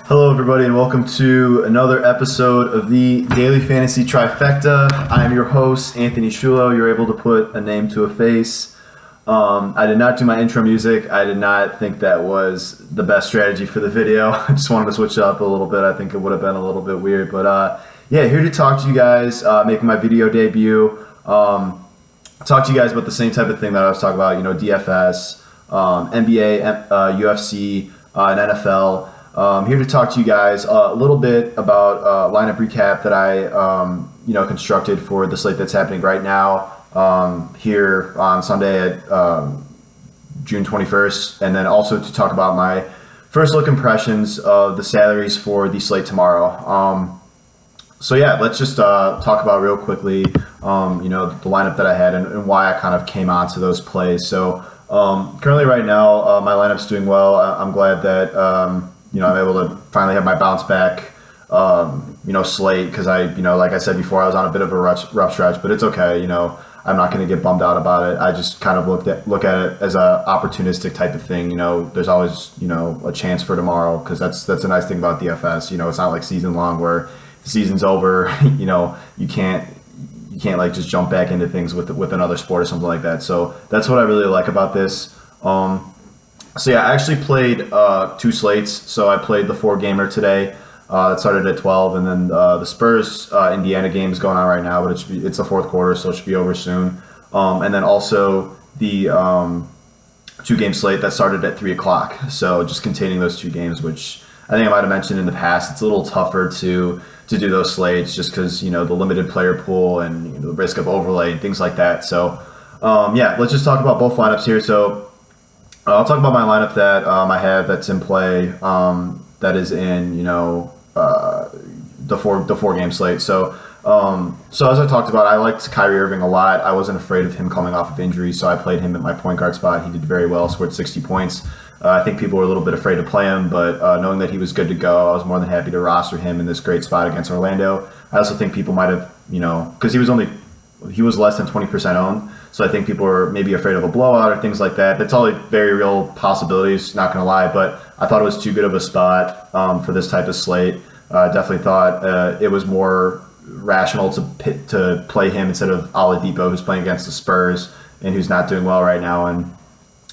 Hello, everybody, and welcome to another episode of the Daily Fantasy Trifecta. I am your host, Anthony Shulo. You're able to put a name to a face. I did not do my intro music. I did not think that was the best strategy for the video. I just wanted to switch it up a little bit. I think it would have been a little bit weird. But yeah, here to talk to you guys, making my video debut. Talk to you guys about the same type of thing that I was talking about, DFS, NBA, UFC, and NFL. Here to talk to you guys a little bit about lineup recap that I constructed for the slate that's happening right now here on Sunday at June 21st, and then also to talk about my first look impressions of the salaries for the slate tomorrow. So yeah, let's just talk about real quickly the lineup that I had and why I kind of came onto those plays. So currently right now my lineup's doing well. I'm glad that I'm able to finally have my bounce back, slate, because like I said before, I was on a bit of a rough stretch, but it's okay. I'm not going to get bummed out about it. I just kind of look at it as a opportunistic type of thing. There's always, a chance for tomorrow, because that's a nice thing about DFS. It's not like season long where the season's over, you can't like just jump back into things with another sport or something like that. So that's what I really like about this. So yeah, I actually played two slates. So I played the 4-gamer today. That started at 12, and then the Spurs Indiana game is going on right now, but it's the fourth quarter, so it should be over soon. And then also the 2-game slate that started at 3 o'clock. So just containing those two games, which I think I might have mentioned in the past. It's a little tougher to do those slates just because the limited player pool and the risk of overlay and things like that. So yeah, let's just talk about both lineups here. So I'll talk about my lineup that I have that's in play. That is in the four game slate. So as I talked about, I liked Kyrie Irving a lot. I wasn't afraid of him coming off of injury, so I played him at my point guard spot. He did very well, scored 60 points. I think people were a little bit afraid to play him, but knowing that he was good to go, I was more than happy to roster him in this great spot against Orlando. I also think people might have, because he was less than 20% owned. So I think people were maybe afraid of a blowout or things like that. That's all very real possibilities, not going to lie. But I thought it was too good of a spot for this type of slate. I definitely thought it was more rational to play him instead of Oladipo, who's playing against the Spurs and who's not doing well right now. And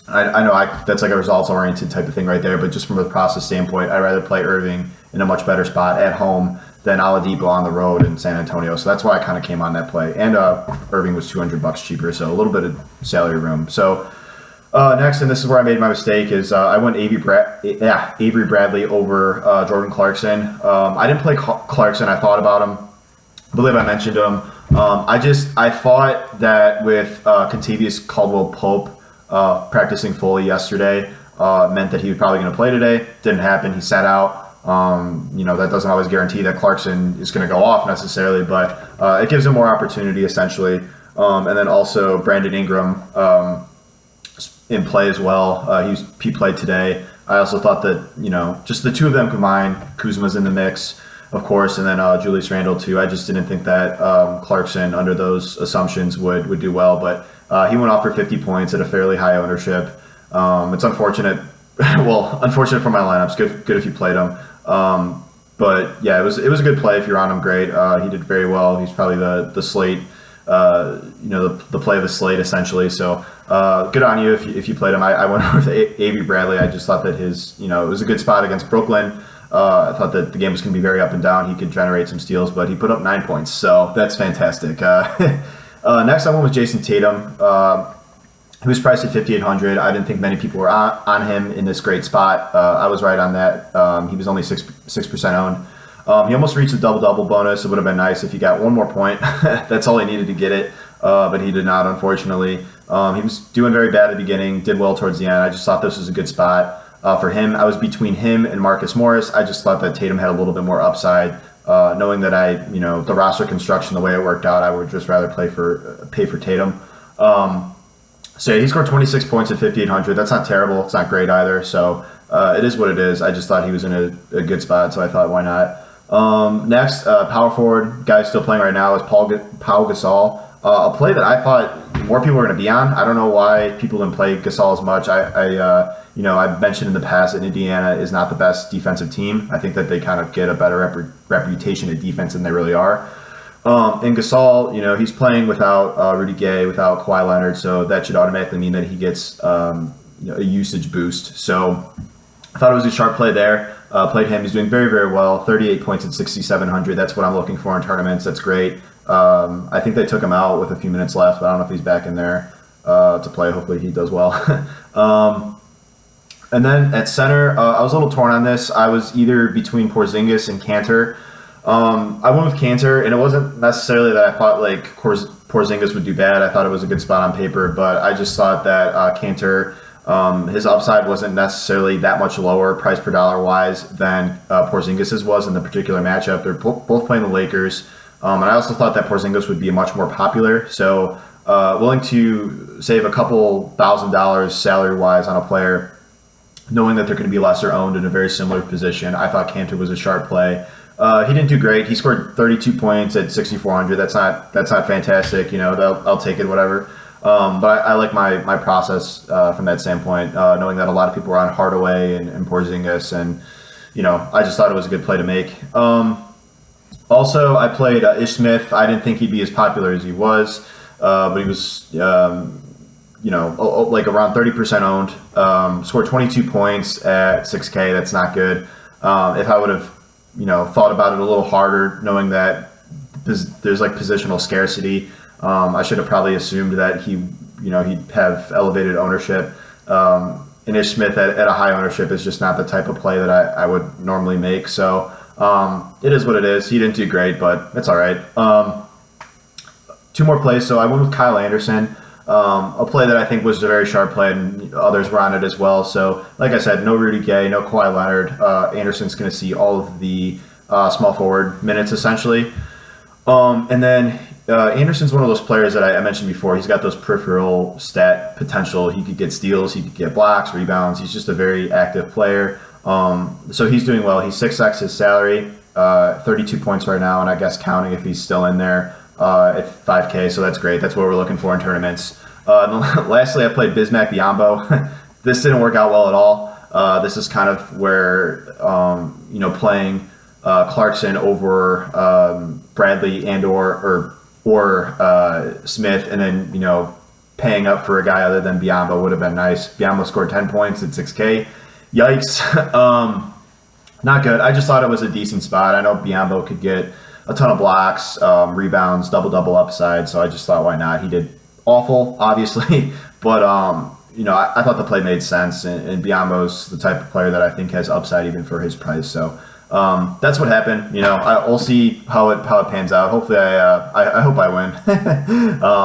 I know that's like a results-oriented type of thing right there. But just from a process standpoint, I'd rather play Irving in a much better spot at home than Oladipo on the road in San Antonio. So that's why I kind of came on that play. And Irving was $200 cheaper, so a little bit of salary room. So next, and this is where I made my mistake, is I went Avery Bradley over Jordan Clarkson. I didn't play Clarkson. I thought about him. I believe I mentioned him. I thought that with Kentavious Caldwell-Pope practicing fully yesterday meant that he was probably going to play today. Didn't happen. He sat out. That doesn't always guarantee that Clarkson is going to go off necessarily, but it gives him more opportunity essentially. And then also Brandon Ingram in play as well. He played today. I also thought that, just the two of them combined, Kuzma's in the mix, of course, and then Julius Randle too. I just didn't think that Clarkson, under those assumptions, would do well, but he went off for 50 points at a fairly high ownership. It's unfortunate. Well, unfortunate for my lineups. Good if you played him. But yeah, it was a good play. If you're on him, great. He did very well. He's probably the slate, the play of the slate essentially. So good on you if you played him. I went with Avery Bradley. I just thought that it was a good spot against Brooklyn. I thought that the game was going to be very up and down. He could generate some steals, but he put up 9 points, so that's fantastic. Next, I went with Jason Tatum. He was priced at 5,800. I didn't think many people were on him in this great spot. I was right on that. He was only 6% owned. He almost reached the double-double bonus. It would have been nice if he got one more point. That's all he needed to get it, but he did not, unfortunately. He was doing very bad at the beginning, did well towards the end. I just thought this was a good spot for him. I was between him and Marcus Morris. I just thought that Tatum had a little bit more upside. Knowing that the roster construction, the way it worked out, I would just rather pay for Tatum. So yeah, he scored 26 points at 5,800. That's not terrible. It's not great either. So it is what it is. I just thought he was in a good spot, so I thought, why not? Next, power forward, guy still playing right now, is Pau Gasol. A play that I thought more people are going to be on. I don't know why people didn't play Gasol as much. I've mentioned in the past that Indiana is not the best defensive team. I think that they kind of get a better reputation at defense than they really are. And Gasol, he's playing without Rudy Gay, without Kawhi Leonard, so that should automatically mean that he gets a usage boost. So I thought it was a sharp play there. Played him. He's doing very, very well. 38 points at 6,700. That's what I'm looking for in tournaments. That's great. I think they took him out with a few minutes left, but I don't know if he's back in there to play. Hopefully he does well. And then at center, I was a little torn on this. I was either between Porzingis and Kanter. I went with Kanter, and it wasn't necessarily that I thought like Porzingis would do bad. I thought it was a good spot on paper, but I just thought that Kanter, his upside wasn't necessarily that much lower price per dollar wise than Porzingis's was in the particular matchup. They're both playing the Lakers. And I also thought that Porzingis would be much more popular. So willing to save a couple $1,000 salary-wise on a player, knowing that they're going to be lesser owned in a very similar position. I thought Kanter was a sharp play. He didn't do great. He scored 32 points at 6,400. That's not fantastic. I'll take it, whatever. But I like my process from that standpoint, knowing that a lot of people were on Hardaway and Porzingis, and I just thought it was a good play to make. Also, I played Ish Smith. I didn't think he'd be as popular as he was, but he was, like around 30% owned. Scored 22 points at 6K. That's not good. If I would have, thought about it a little harder, knowing that there's like positional scarcity, I should have probably assumed that he'd have elevated ownership. And Ish Smith at a high ownership is just not the type of play that I would normally make. So. It is what it is. He didn't do great, but it's all right. Two more plays. So I went with Kyle Anderson, a play that I think was a very sharp play, and others were on it as well. So, like I said, no Rudy Gay, no Kawhi Leonard. Anderson's going to see all of the small forward minutes, essentially. And then Anderson's one of those players that I mentioned before. He's got those peripheral stat potential. He could get steals. He could get blocks, rebounds. He's just a very active player. So he's doing well. He's 6x his salary, 32 points right now, and I guess counting if he's still in there at 5K. So that's great. That's what we're looking for in tournaments. Lastly, I played Bismack Biyombo. This didn't work out well at all. This is kind of where playing Clarkson over Bradley and or Smith, and then paying up for a guy other than Biyombo would have been nice. Biyombo scored 10 points at 6K. Yikes. Not good. I just thought it was a decent spot. I know Biyombo could get a ton of blocks, rebounds, double upside, so I just thought, why not? He did awful, obviously, but I thought the play made sense, and Biyombo's the type of player that I think has upside even for his price. So that's what happened. We'll see how it pans out. Hopefully, I hope I win.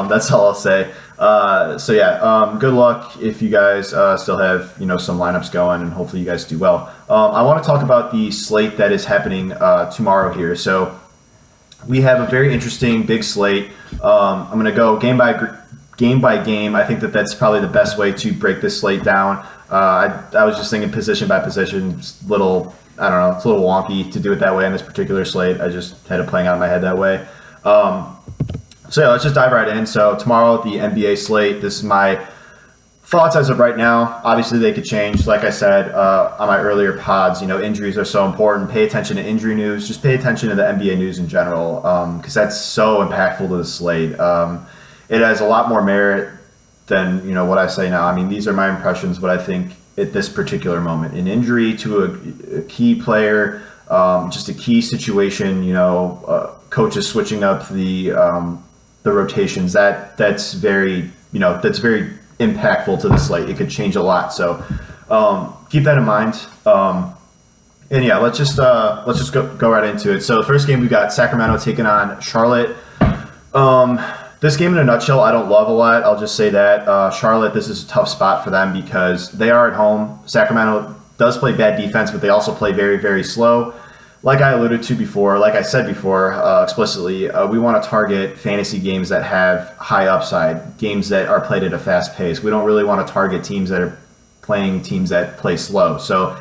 That's all I'll say. Good luck if you guys still have some lineups going, and hopefully you guys do well. I want to talk about the slate that is happening tomorrow here. So we have a very interesting big slate. I'm going to go game by game. I think that's probably the best way to break this slate down. I was just thinking position by position. It's a little wonky to do it that way on this particular slate. I just had it playing out in my head that way. Let's just dive right in. So tomorrow, the NBA slate, this is my thoughts as of right now. Obviously, they could change. Like I said on my earlier pods, injuries are so important. Pay attention to injury news. Just pay attention to the NBA news in general, because that's so impactful to the slate. It has a lot more merit than what I say now. I mean, these are my impressions, but I think at this particular moment, an injury to a key player, just a key situation, coaches switching up the rotations, that's very impactful to the slate. It could change a lot. So keep that in mind. Let's just go right into it. So the first game, we got Sacramento taking on Charlotte. This game in a nutshell, I don't love a lot. I'll just say that. Charlotte, this is a tough spot for them because they are at home. Sacramento does play bad defense, but they also play very, very slow. Like I alluded to before, like I said before explicitly, we want to target fantasy games that have high upside, games that are played at a fast pace. We don't really want to target teams that are playing teams that play slow. So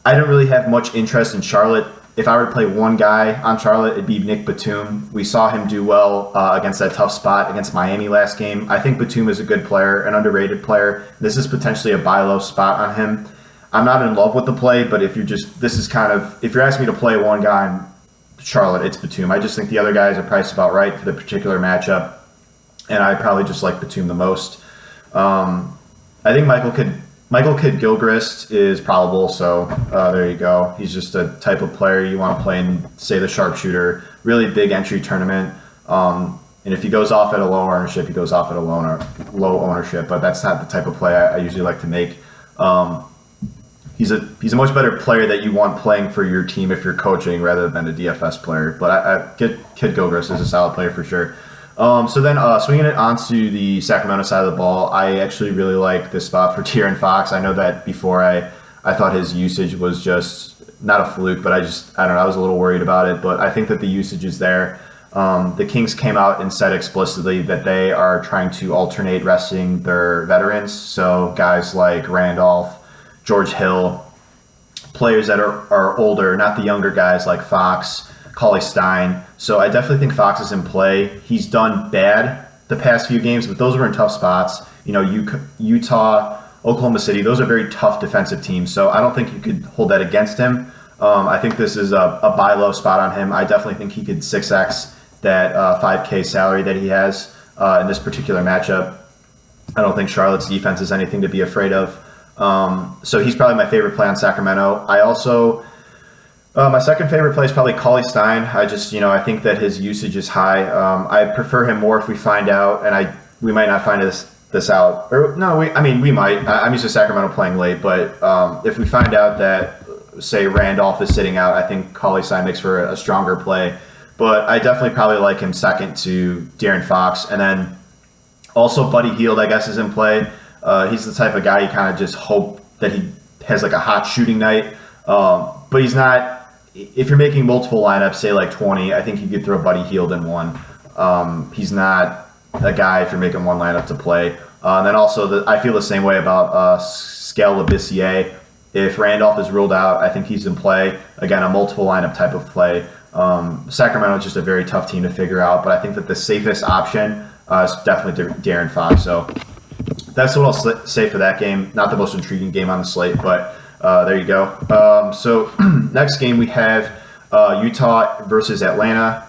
I don't really have much interest in Charlotte. If I were to play one guy on Charlotte, it'd be Nick Batum. We saw him do well against that tough spot against Miami last game. I think Batum is a good player, an underrated player. This is potentially a buy low spot on him. I'm not in love with the play, but if you're asking me to play one guy on Charlotte, it's Batum. I just think the other guys are priced about right for the particular matchup, and I probably just like Batum the most. I think Michael Kidd-Gilchrist is probable, so there you go. He's just a type of player you want to play in, say, the sharpshooter. Really big entry tournament. And if he goes off at a low ownership, he goes off at a low ownership, but that's not the type of play I usually like to make. He's a much better player that you want playing for your team if you're coaching rather than a DFS player. But Kidd-Gilchrist is a solid player for sure. So then swinging it onto the Sacramento side of the ball, I actually really like this spot for De'Aaron Fox. I know that before I thought his usage was just not a fluke, but I don't know, I was a little worried about it. But I think that the usage is there. The Kings came out and said explicitly that they are trying to alternate resting their veterans. So guys like Randolph, George Hill, players that are older, not the younger guys like Fox, Cauley Stein. So I definitely think Fox is in play. He's done bad the past few games, but those were in tough spots. You know, Utah, Oklahoma City, those are very tough defensive teams. So I don't think you could hold that against him. I think this is a buy low spot on him. I definitely think he could 6x that 5K salary that he has in this particular matchup. I don't think Charlotte's defense is anything to be afraid of. So he's probably my favorite play on Sacramento. I also... my second favorite play is probably Cauley Stein. I think that his usage is high. I prefer him more if we find out, and we might not find this out. Or no, we might. I'm used to Sacramento playing late, but if we find out that, say, Randolph is sitting out, I think Cauley Stein makes for a stronger play. But I definitely probably like him second to De'Aaron Fox. And then also Buddy Hield, I guess, is in play. He's the type of guy you kind of just hope that he has like a hot shooting night. But he's not... If you're making multiple lineups, say like 20, I think you could throw Buddy Hield in one. He's not a guy if you're making one lineup to play. And then also, I feel the same way about Skal Labissiere. If Randolph is ruled out, I think he's in play. Again, a multiple lineup type of play. Sacramento is just a very tough team to figure out, but I think that the safest option is definitely De'Aaron Fox. So that's what I'll say for that game. Not the most intriguing game on the slate, but there you go. So next game we have Utah versus Atlanta.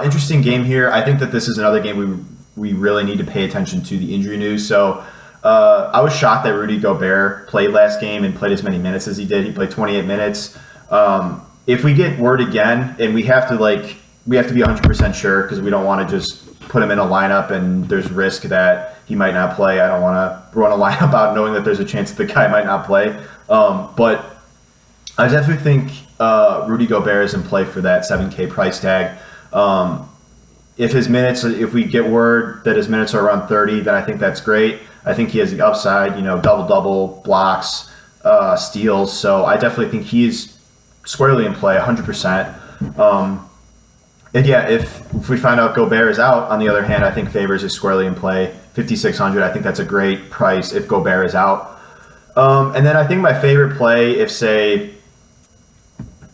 Interesting game here. I think that this is another game we really need to pay attention to the injury news. So I was shocked that Rudy Gobert played last game and played as many minutes as he did. He played 28 minutes. If we get word again, and we have to be 100% sure because we don't want to just put him in a lineup and there's risk that he might not play. I don't want to run a lineup out knowing that there's a chance that the guy might not play. But I definitely think Rudy Gobert is in play for that 7K price tag. If we get word that his minutes are around 30, then I think that's great. I think he has the upside, double-double, blocks, steals. So I definitely think he's squarely in play, 100%. And yeah, if we find out Gobert is out, on the other hand, I think Favors is squarely in play, 5,600. I think that's a great price if Gobert is out. And then I think my favorite play, if say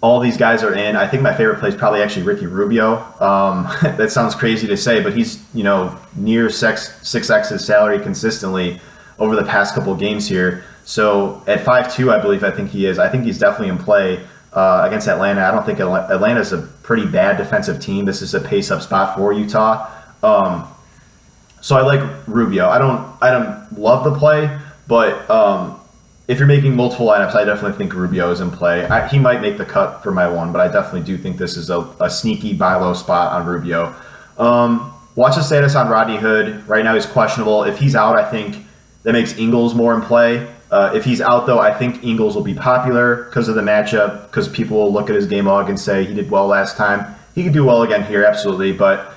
all these guys are in, I think my favorite play is probably actually Ricky Rubio. That sounds crazy to say, but he's near 6x his salary consistently over the past couple of games here. So at 5'2", I think he is. I think he's definitely in play against Atlanta. I don't think Atlanta's a pretty bad defensive team. This is a pace-up spot for Utah. So I like Rubio. I don't love the play, but if you're making multiple lineups, I definitely think Rubio is in play. He might make the cut for my one, but I definitely do think this is a sneaky buy low spot on Rubio. Watch the status on Rodney Hood. Right now he's questionable. If he's out, I think that makes Ingles more in play. If he's out, though, I think Ingles will be popular because of the matchup, because people will look at his game log and say he did well last time. He could do well again here, absolutely. But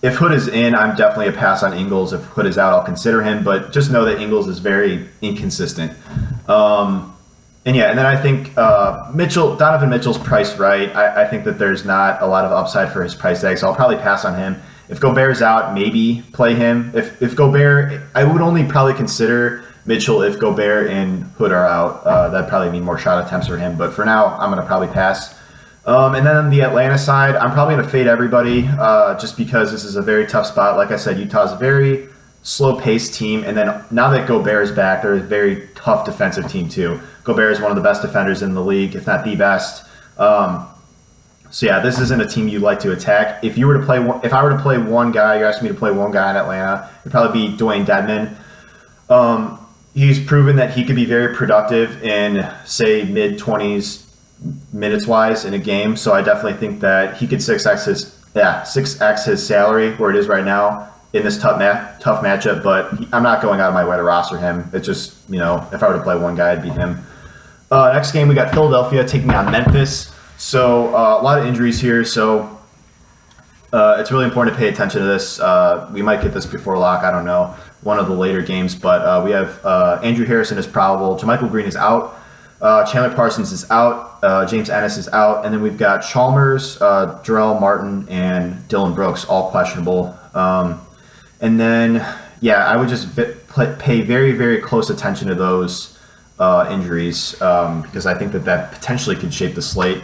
if Hood is in, I'm definitely a pass on Ingles. If Hood is out, I'll consider him. But just know that Ingles is very inconsistent. And then I think Donovan Mitchell's priced right. I think that there's not a lot of upside for his price tag, so I'll probably pass on him. If Gobert's out, maybe play him. If Gobert, I would only probably consider Mitchell if Gobert and Hood are out. That'd probably mean more shot attempts for him. But for now, I'm going to probably pass. And then on the Atlanta side, I'm probably going to fade everybody just because this is a very tough spot. Like I said, Utah's a very slow-paced team. And then now that Gobert is back, they're a very tough defensive team too. Gobert is one of the best defenders in the league, if not the best. So yeah, this isn't a team you like to attack. If I were to play one guy, you're asking me to play one guy in Atlanta, it'd probably be Dwayne Dedmon. He's proven that he could be very productive in, say, mid-20s minutes-wise in a game. So I definitely think that he could 6x his salary where it is right now in this tough matchup. But I'm not going out of my way to roster him. It's just, if I were to play one guy, it'd be him. Next game, we got Philadelphia taking on Memphis. So a lot of injuries here, so it's really important to pay attention to this. We might get this before lock, I don't know, one of the later games. But we have Andrew Harrison is probable, JaMychal Green is out, Chandler Parsons is out, James Ennis is out, and then we've got Chalmers, Jarrell Martin, and Dylan Brooks, all questionable. And then, I would just pay very, very close attention to those injuries because I think that potentially could shape the slate.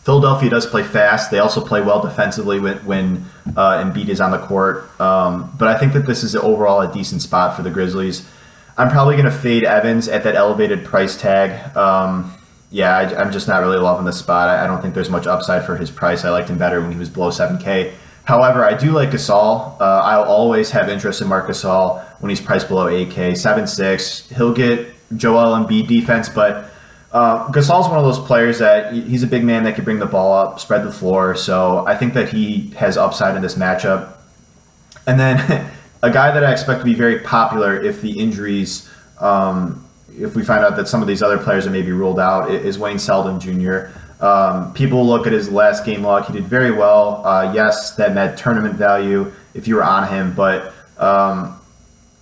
Philadelphia does play fast. They also play well defensively when Embiid is on the court. But I think that this is overall a decent spot for the Grizzlies. I'm probably going to fade Evans at that elevated price tag. I'm just not really loving this spot. I don't think there's much upside for his price. I liked him better when he was below 7K. However, I do like Gasol. I'll always have interest in Marc Gasol when he's priced below 8K. 7-6. He'll get Joel Embiid defense, but Gasol's one of those players that he's a big man that can bring the ball up, spread the floor. So I think that he has upside in this matchup. And then a guy that I expect to be very popular if the injuries, if we find out that some of these other players are maybe ruled out, is Wayne Selden Jr. People look at his last game log. He did very well. Yes, that met tournament value if you were on him, but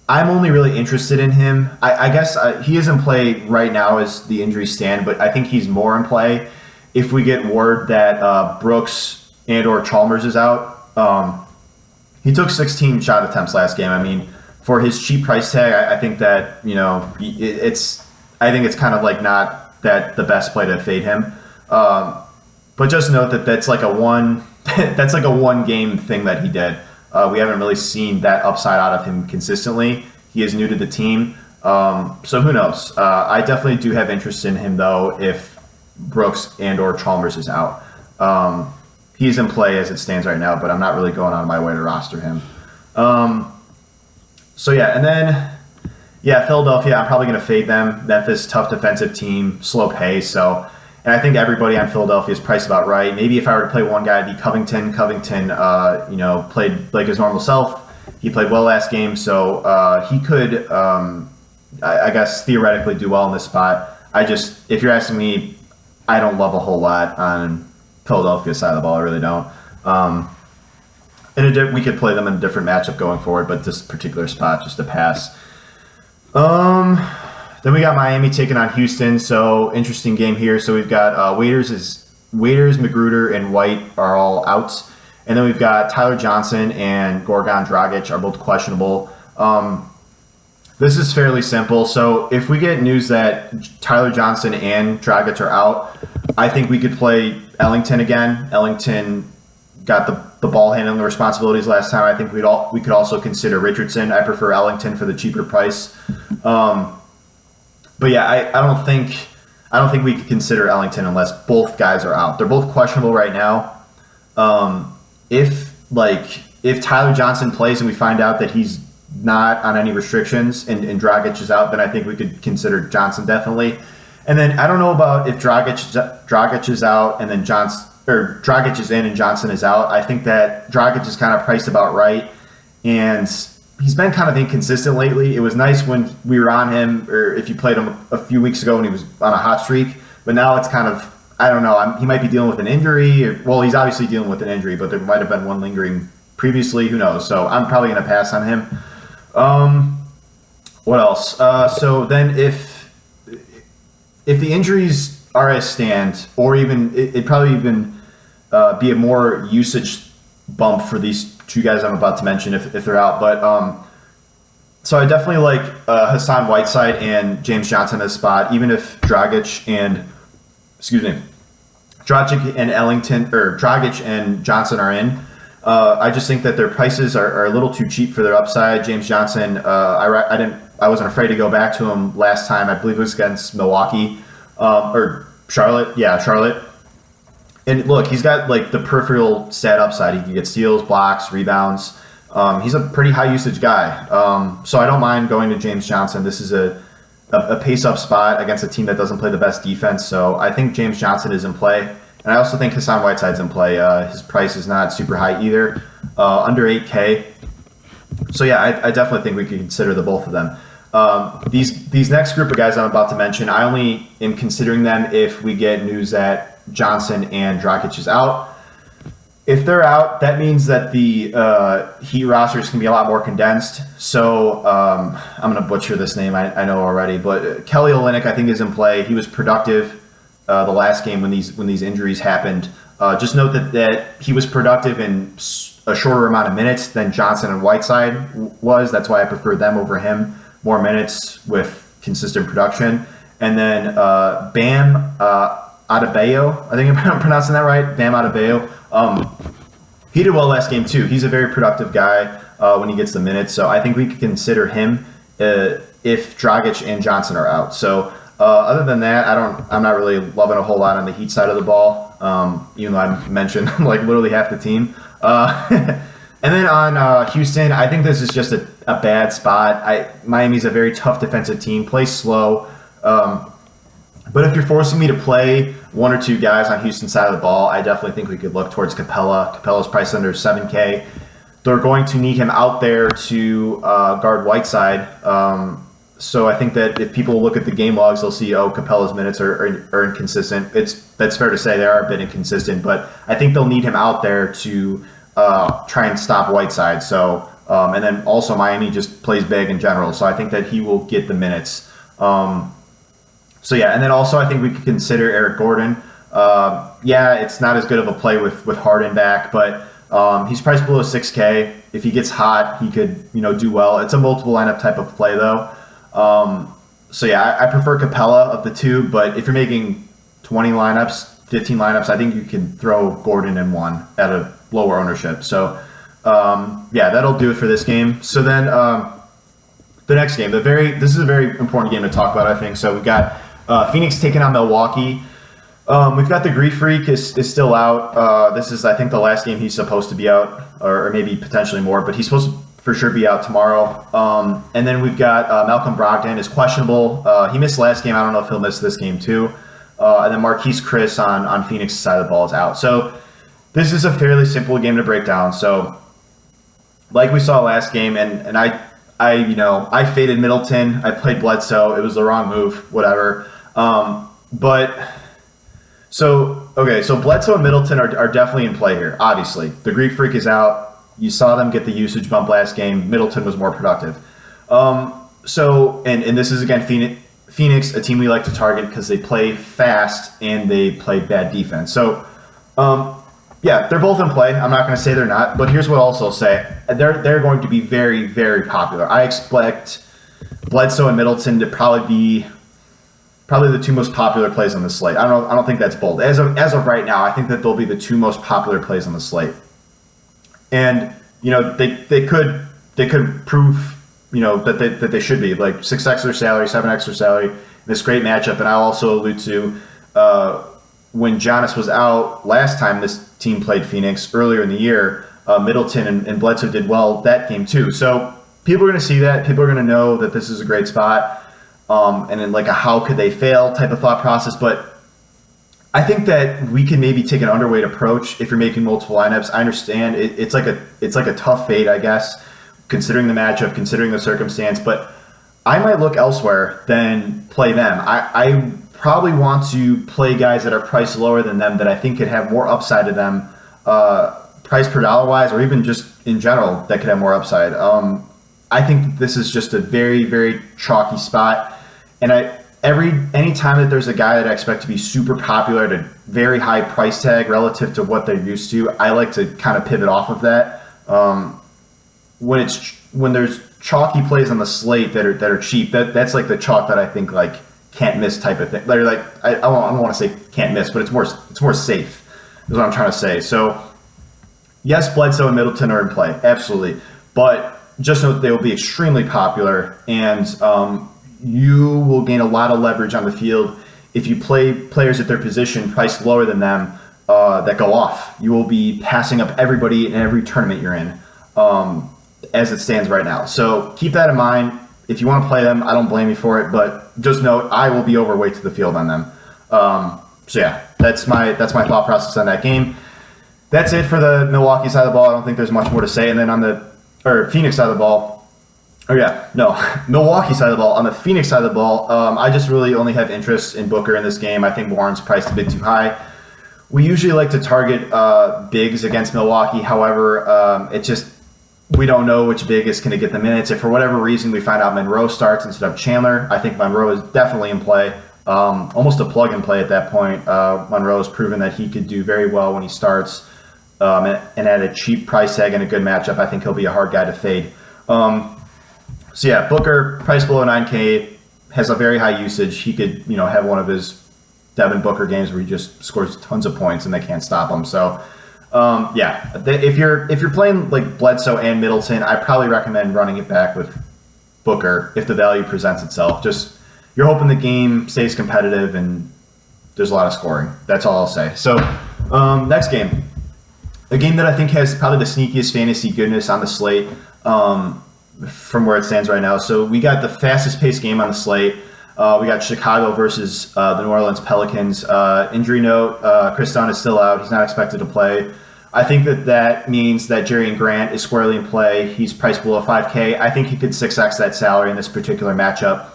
I'm only really interested in him. I guess he is in play right now as the injuries stand, but I think he's more in play if we get word that Brooks and or Chalmers is out. He took 16 shot attempts last game. I mean, for his cheap price tag, I think that, I think it's kind of like not that the best play to fade him. But just note that that's like a one game thing that he did. We haven't really seen that upside out of him consistently. He is new to the team. So who knows? I definitely do have interest in him, though, if Brooks and or Chalmers is out. He's in play as it stands right now, but I'm not really going out of my way to roster him. And then, Philadelphia, I'm probably going to fade them. Memphis, tough defensive team, slow pace. And I think everybody on Philadelphia is priced about right. Maybe if I were to play one guy, it'd be Covington. Covington, played like his normal self. He played well last game, so he could, I guess, theoretically do well in this spot. If you're asking me, I don't love a whole lot on Philadelphia's side of the ball. I really don't. We could play them in a different matchup going forward, but this particular spot, just a pass. Then we got Miami taking on Houston, so interesting game here. So we've got Waiters, Magruder, and White are all out. And then we've got Tyler Johnson and Goran Dragic are both questionable. This is fairly simple. So if we get news that Tyler Johnson and Dragic are out, I think we could play Ellington again. Ellington got the ball handling responsibilities last time. I think we could also consider Richardson. I prefer Ellington for the cheaper price. But yeah, I don't think we could consider Ellington unless both guys are out. They're both questionable right now. If Tyler Johnson plays and we find out that he's not on any restrictions and Dragic is out, then I think we could consider Johnson definitely. And then I don't know about if Dragic is out and then Dragic is in and Johnson is out. I think that Dragic is kind of priced about right, and he's been kind of inconsistent lately. It was nice when we were on him, or if you played him a few weeks ago when he was on a hot streak. But now it's kind of, I don't know. He might be dealing with an injury. He's obviously dealing with an injury, but there might have been one lingering previously. Who knows? So I'm probably going to pass on him. What else? So then if the injuries are as stand, or even it'd probably even be a more usage bump for these two guys I'm about to mention if they're out. But So I definitely like Hassan Whiteside and James Johnson in this spot, even if Dragic and Johnson are in. I just think that their prices are a little too cheap for their upside. James Johnson, I wasn't afraid to go back to him last time. I believe it was against Milwaukee or Charlotte. Yeah, Charlotte. And look, he's got like the peripheral stat upside. He can get steals, blocks, rebounds. He's a pretty high usage guy. So I don't mind going to James Johnson. This is a pace up spot against a team that doesn't play the best defense. So I think James Johnson is in play. And I also think Hassan Whiteside's in play. His price is not super high either, under 8K. So yeah, I definitely think we could consider the both of them. These next group of guys I'm about to mention, I only am considering them if we get news that Johnson and Dragic is out. If they're out, that means that the Heat roster is going to be a lot more condensed. So I'm going to butcher this name, I know already, but Kelly Olynyk I think is in play. He was productive the last game when these injuries happened. Just note that he was productive in a shorter amount of minutes than Johnson and Whiteside was. That's why I prefer them over him. More minutes with consistent production. And then Bam Adebayo, I think I'm pronouncing that right, Bam Adebayo. He did well last game too. He's a very productive guy when he gets the minutes. So I think we could consider him if Dragic and Johnson are out. So other than that, I'm not really loving a whole lot on the Heat side of the ball. Even though I mentioned like literally half the team. And then on Houston, I think this is just a bad spot. Miami's a very tough defensive team, plays slow. But if you're forcing me to play one or two guys on Houston's side of the ball, I definitely think we could look towards Capella. Capella's priced under 7K. They're going to need him out there to guard Whiteside. So I think that if people look at the game logs, they'll see, Capella's minutes are inconsistent. That's fair to say they are a bit inconsistent, but I think they'll need him out there to try and stop Whiteside. So and then also Miami just plays big in general, so I think that he will get the minutes. So yeah, and then also I think we could consider Eric Gordon. It's not as good of a play with Harden back, but he's priced below 6K. If he gets hot, he could do well. It's a multiple lineup type of play though. So yeah, I prefer Capella of the two, but if you're making 20 lineups, 15 lineups, I think you can throw Gordon in one at a lower ownership. So that'll do it for this game. So then the next game, this is a very important game to talk about, I think. So we've got Phoenix taking on Milwaukee. We've got the Greek Freak is still out. This is, I think, the last game he's supposed to be out, or maybe potentially more, but he's supposed to for sure be out tomorrow. And then we've got Malcolm Brogdon is questionable. He missed last game. I don't know if he'll miss this game too. And then Marquise Chris on Phoenix's side of the ball is out. So this is a fairly simple game to break down. So like we saw last game, and I faded Middleton. I played Bledsoe. It was the wrong move, whatever. So Bledsoe and Middleton are definitely in play here, obviously. The Greek Freak is out. You saw them get the usage bump last game. Middleton was more productive. And this is, again, Phoenix, a team we like to target because they play fast and they play bad defense. So, they're both in play. I'm not going to say they're not, but here's what I'll also say. They're going to be very, very popular. I expect Bledsoe and Middleton to probably be the two most popular plays on the slate. I don't think that's bold. As of right now, I think that they'll be the two most popular plays on the slate. And they could prove that they should be like 6x their salary, 7x their salary. This great matchup, and I'll also allude to when Giannis was out last time this team played Phoenix earlier in the year. Middleton and Bledsoe did well that game too. So people are going to see that. People are going to know that this is a great spot. And then like a how could they fail type of thought process. But I think that we can maybe take an underweight approach if you're making multiple lineups. I understand it's like a tough fade, I guess, considering the matchup, considering the circumstance. But I might look elsewhere than play them. I probably want to play guys that are priced lower than them that I think could have more upside to them, price per dollar wise, or even just in general that could have more upside. I think this is just a very, very chalky spot, and any time that there's a guy that I expect to be super popular at a very high price tag relative to what they're used to, I like to kind of pivot off of that. When there's chalky plays on the slate that are cheap. That's like the chalk that I think like can't miss type of thing. They're like I don't want to say can't miss, but it's more safe is what I'm trying to say. So yes, Bledsoe and Middleton are in play, absolutely, but just note they will be extremely popular, and you will gain a lot of leverage on the field if you play players at their position priced lower than them that go off. You will be passing up everybody in every tournament you're in, as it stands right now. So keep that in mind. If you want to play them, I don't blame you for it, but just note I will be overweight to the field on them. So yeah, that's my thought process on that game. That's it for the Milwaukee side of the ball. I don't think there's much more to say. And then on the Phoenix side of the ball, Milwaukee side of the ball. On the Phoenix side of the ball, I just really only have interest in Booker in this game. I think Warren's priced a bit too high. We usually like to target bigs against Milwaukee. However, we don't know which big is going to get the minutes. If for whatever reason we find out Monroe starts instead of Chandler, I think Monroe is definitely in play. Almost a plug and play at that point. Monroe has proven that he could do very well when he starts. And at a cheap price tag and a good matchup, I think he'll be a hard guy to fade. So yeah, Booker, price below 9K, has a very high usage. He could, have one of his Devin Booker games where he just scores tons of points and they can't stop him. So if you're playing like Bledsoe and Middleton, I probably recommend running it back with Booker if the value presents itself. Just you're hoping the game stays competitive and there's a lot of scoring. That's all I'll say. So next game. A game that I think has probably the sneakiest fantasy goodness on the slate from where it stands right now. So we got the fastest paced game on the slate. We got Chicago versus the New Orleans Pelicans. Injury note, Chris Dunn is still out. He's not expected to play. I think that means that Jerry Grant is squarely in play. He's priced below 5K. I think he could 6X that salary in this particular matchup.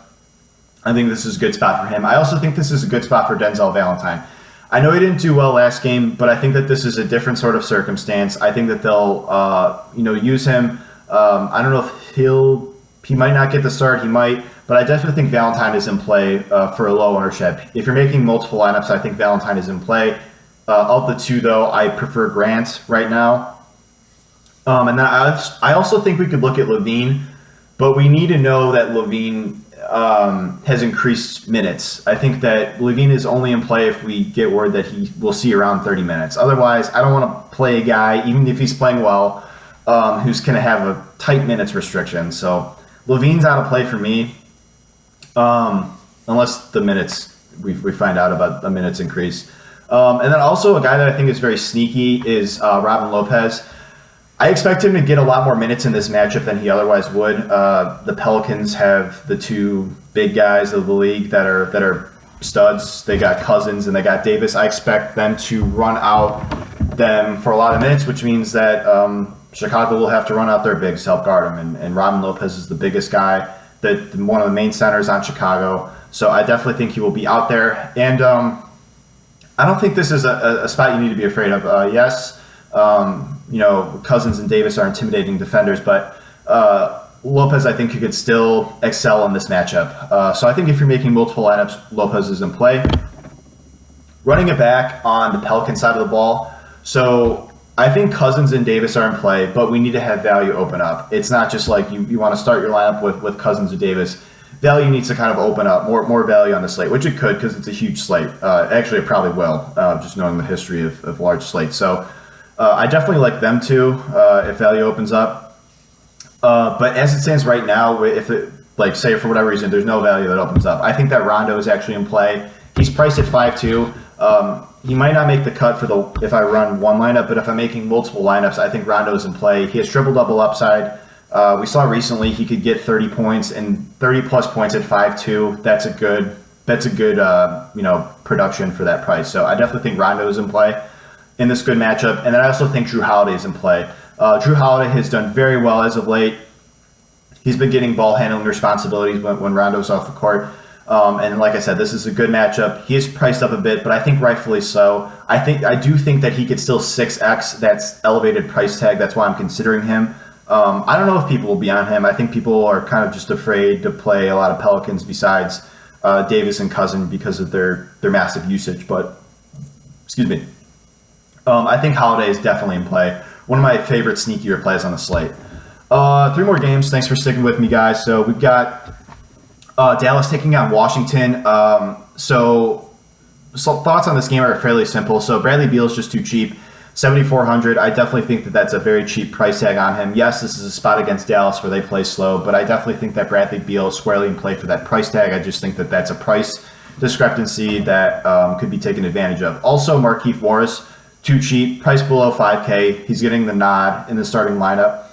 I think this is a good spot for him. I also think this is a good spot for Denzel Valentine. I know he didn't do well last game, but I think that this is a different sort of circumstance. I think that they'll, use him. I don't know if he might not get the start. He might, but I definitely think Valentine is in play for a low ownership. If you're making multiple lineups, I think Valentine is in play. Of the two, though, I prefer Grant right now. And then I also think we could look at Levine, but we need to know that Levine has increased minutes. I think that Levine is only in play if we get word that he will see around 30 minutes. Otherwise, I don't want to play a guy, even if he's playing well, who's going to have a tight minutes restriction. So Levine's out of play for me, unless the minutes, we find out about the minutes increase. And then also a guy that I think is very sneaky is Robin Lopez. I expect him to get a lot more minutes in this matchup than he otherwise would. The Pelicans have the two big guys of the league that are studs. They got Cousins and they got Davis. I expect them to run out them for a lot of minutes, which means that Chicago will have to run out their bigs to help guard him. And Robin Lopez is the biggest guy, one of the main centers on Chicago. So I definitely think he will be out there. And I don't think this is a spot you need to be afraid of. Yes. Cousins and Davis are intimidating defenders, but Lopez, I think, could still excel in this matchup. So I think if you're making multiple lineups, Lopez is in play. Running it back on the Pelican side of the ball. So I think Cousins and Davis are in play, but we need to have value open up. It's not just like you want to start your lineup with Cousins or Davis. Value needs to kind of open up, more value on the slate, which it could because it's a huge slate. Actually, it probably will, just knowing the history of large slates. So I definitely like them too if value opens up. But as it stands right now, if it, say for whatever reason, there's no value that opens up, I think that Rondo is actually in play. He's priced at 5.2. He might not make the cut if I run one lineup, but if I'm making multiple lineups, I think Rondo is in play. He has triple-double upside. We saw recently he could get 30 points and 30-plus points at 5.2. That's a good production for that price. So I definitely think Rondo is in play in this good matchup. And then I also think Drew Holiday is in play. Drew Holiday has done very well as of late. He's been getting ball handling responsibilities when Rondo's off the court. And like I said, this is a good matchup. He is priced up a bit, but I think rightfully so. I do think that he could still 6X that's elevated price tag. That's why I'm considering him. I don't know if people will be on him. I think people are kind of just afraid to play a lot of Pelicans besides Davis and Cousin because of their massive usage. But, excuse me. I think Holiday is definitely in play. One of my favorite sneakier plays on the slate. Three more games. Thanks for sticking with me, guys. So we've got Dallas taking on Washington. So thoughts on this game are fairly simple. So Bradley Beal is just too cheap. 7,400. I definitely think that that's a very cheap price tag on him. Yes, this is a spot against Dallas where they play slow, but I definitely think that Bradley Beal is squarely in play for that price tag. I just think that that's a price discrepancy that could be taken advantage of. Also, Markieff Morris, too cheap, price below 5K. He's getting the nod in the starting lineup,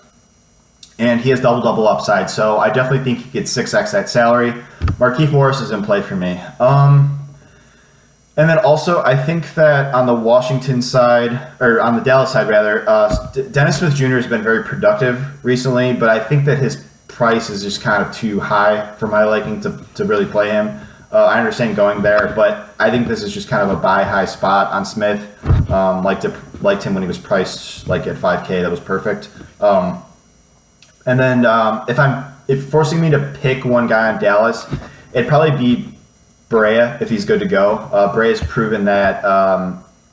and he has double-double upside, so I definitely think he gets 6x that salary. Markieff Morris is in play for me. And then also, I think that on the Washington side, or on the Dallas side rather, Dennis Smith Jr. has been very productive recently, but I think that his price is just kind of too high for my liking to really play him. I understand going there, but I think this is just kind of a buy high spot on Smith. Liked him when he was priced like at 5K. That was perfect. And then if forcing me to pick one guy on Dallas, it'd probably be Brea if he's good to go. Brea's proven that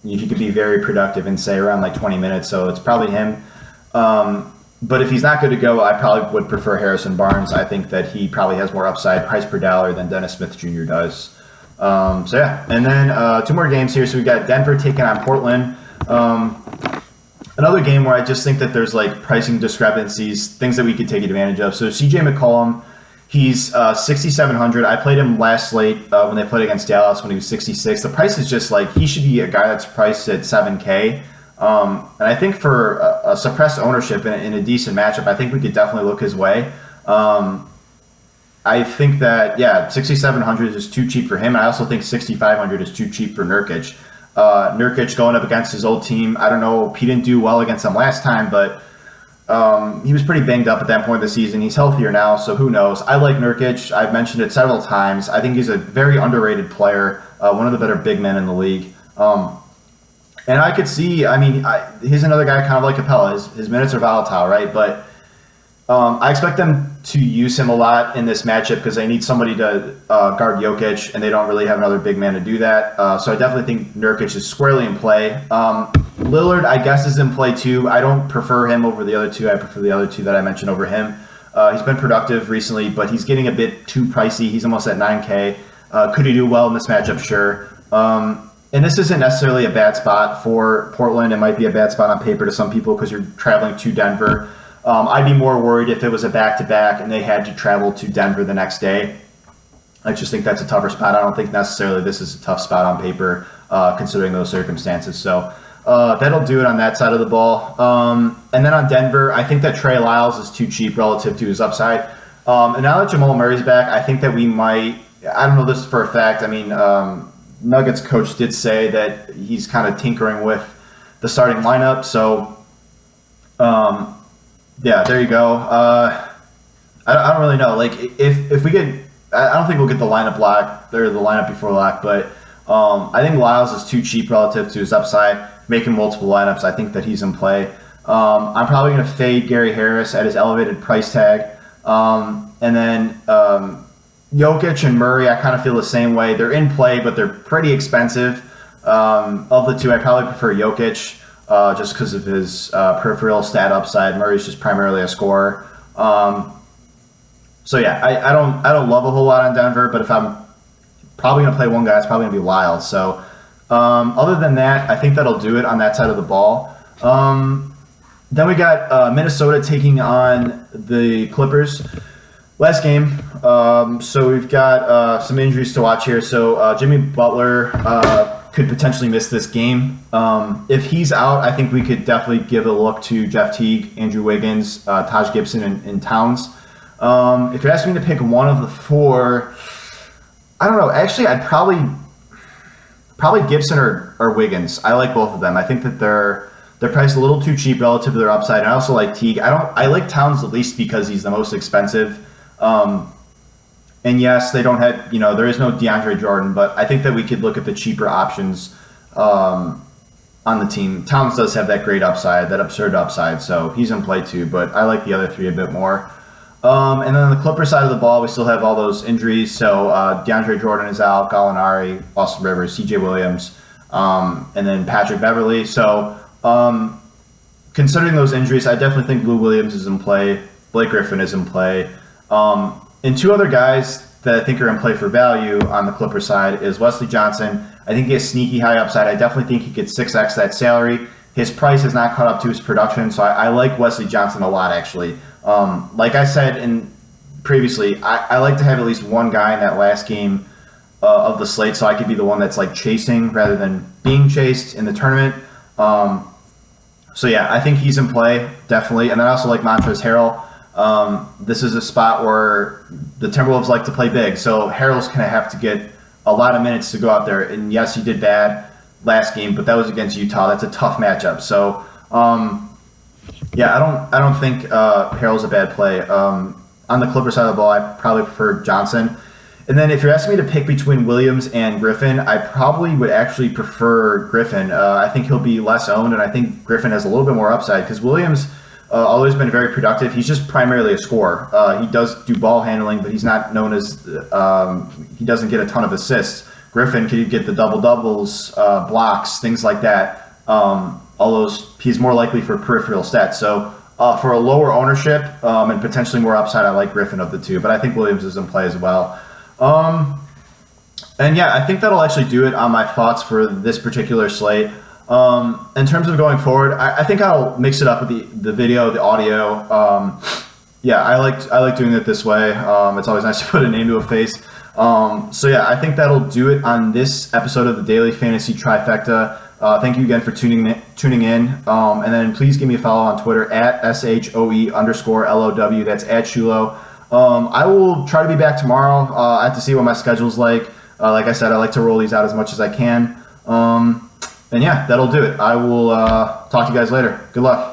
he could be very productive in, say, around like 20 minutes, so it's probably him. But if he's not good to go, I probably would prefer Harrison Barnes. I think that he probably has more upside price per dollar than Dennis Smith Jr. does. So yeah, and then two more games here. So we got Denver taking on Portland. Another game where I just think that there's like pricing discrepancies, things that we could take advantage of. So CJ McCollum, he's 6,700. I played him last slate when they played against Dallas when he was 66. The price is just like, he should be a guy that's priced at 7K. And I think for a suppressed ownership in a decent matchup, I think we could definitely look his way. I think that, 6,700 is too cheap for him. And I also think 6,500 is too cheap for Nurkic. Nurkic going up against his old team. I don't know, he didn't do well against them last time, but he was pretty banged up at that point of the season. He's healthier now, so who knows. I like Nurkic. I've mentioned it several times. I think he's a very underrated player, one of the better big men in the league. And I could see, he's another guy kind of like Capella. His minutes are volatile, right? But I expect them to use him a lot in this matchup because they need somebody to guard Jokic, and they don't really have another big man to do that. So I definitely think Nurkic is squarely in play. Lillard, I guess, is in play too. I don't prefer him over the other two. I prefer the other two that I mentioned over him. He's been productive recently, but he's getting a bit too pricey. He's almost at 9K. Could he do well in this matchup? Sure. And this isn't necessarily a bad spot for Portland. It might be a bad spot on paper to some people because you're traveling to Denver. I'd be more worried if it was a back-to-back and they had to travel to Denver the next day. I just think that's a tougher spot. I don't think necessarily this is a tough spot on paper considering those circumstances. So that'll do it on that side of the ball. And then on Denver, I think that Trey Lyles is too cheap relative to his upside. And now that Jamal Murray's back, I think that we might – I don't know this for a fact. Nuggets coach did say that he's kind of tinkering with the starting lineup. So, there you go. I don't really know. Like, if we get – I don't think we'll get the lineup lock or the lineup before lock, but I think Lyles is too cheap relative to his upside. Making multiple lineups, I think that he's in play. I'm probably going to fade Gary Harris at his elevated price tag. And then Jokic and Murray, I kind of feel the same way. They're in play, but they're pretty expensive. Of the two, I probably prefer Jokic just because of his peripheral stat upside. Murray's just primarily a scorer. I don't love a whole lot on Denver, but if I'm probably going to play one guy, it's probably going to be Lyles. So other than that, I think that'll do it on that side of the ball. Then we got Minnesota taking on the Clippers. Last game, so we've got some injuries to watch here. So Jimmy Butler could potentially miss this game. If he's out, I think we could definitely give a look to Jeff Teague, Andrew Wiggins, Taj Gibson, and Towns. If you're asking me to pick one of the four, I don't know. Actually, I'd probably Gibson or Wiggins. I like both of them. I think that they're priced a little too cheap relative to their upside. And I also like Teague. I like Towns the least because he's the most expensive. And yes, they don't have, there is no DeAndre Jordan, but I think that we could look at the cheaper options on the team. Towns does have that great upside, that absurd upside, so he's in play too, but I like the other three a bit more. And then on the Clipper side of the ball, we still have all those injuries. So DeAndre Jordan is out, Gallinari, Austin Rivers, CJ Williams, and then Patrick Beverley. So considering those injuries, I definitely think Lou Williams is in play Blake Griffin is in play. And two other guys that I think are in play for value on the Clippers side is Wesley Johnson. I think he has sneaky high upside. I definitely think he could 6x that salary. His price has not caught up to his production, so I like Wesley Johnson a lot, actually. Like I said previously, I like to have at least one guy in that last game of the slate, so I could be the one that's like chasing rather than being chased in the tournament. So yeah, I think he's in play, definitely. And then I also like Montrezl Harrell. This is a spot where the Timberwolves like to play big, so Harrell's going to have to get a lot of minutes to go out there. And yes, he did bad last game, but that was against Utah. That's a tough matchup. So yeah, I don't think Harrell's a bad play. On the Clipper side of the ball, I probably prefer Johnson. And then if you're asking me to pick between Williams and Griffin, I probably would actually prefer Griffin. I think he'll be less owned, and I think Griffin has a little bit more upside because Williams, although he's been very productive, he's just primarily a scorer. He does do ball handling, but he's not known as he doesn't get a ton of assists. Griffin could get the double-doubles, blocks, things like that. All those, he's more likely for peripheral stats. So for a lower ownership and potentially more upside, I like Griffin of the two, but I think Williams is in play as well. And yeah, I think that'll actually do it on my thoughts for this particular slate. In terms of going forward, I think I'll mix it up with the video, the audio. Yeah, I like doing it this way. It's always nice to put a name to a face. So yeah, I think that'll do it on this episode of the Daily Fantasy Trifecta. Thank you again for tuning in. And then please give me a follow on Twitter at SHOE_LOW. That's at Shulo. I will try to be back tomorrow. I have to see what my schedule's like. Like I said, I like to roll these out as much as I can. And yeah, that'll do it. I will talk to you guys later. Good luck.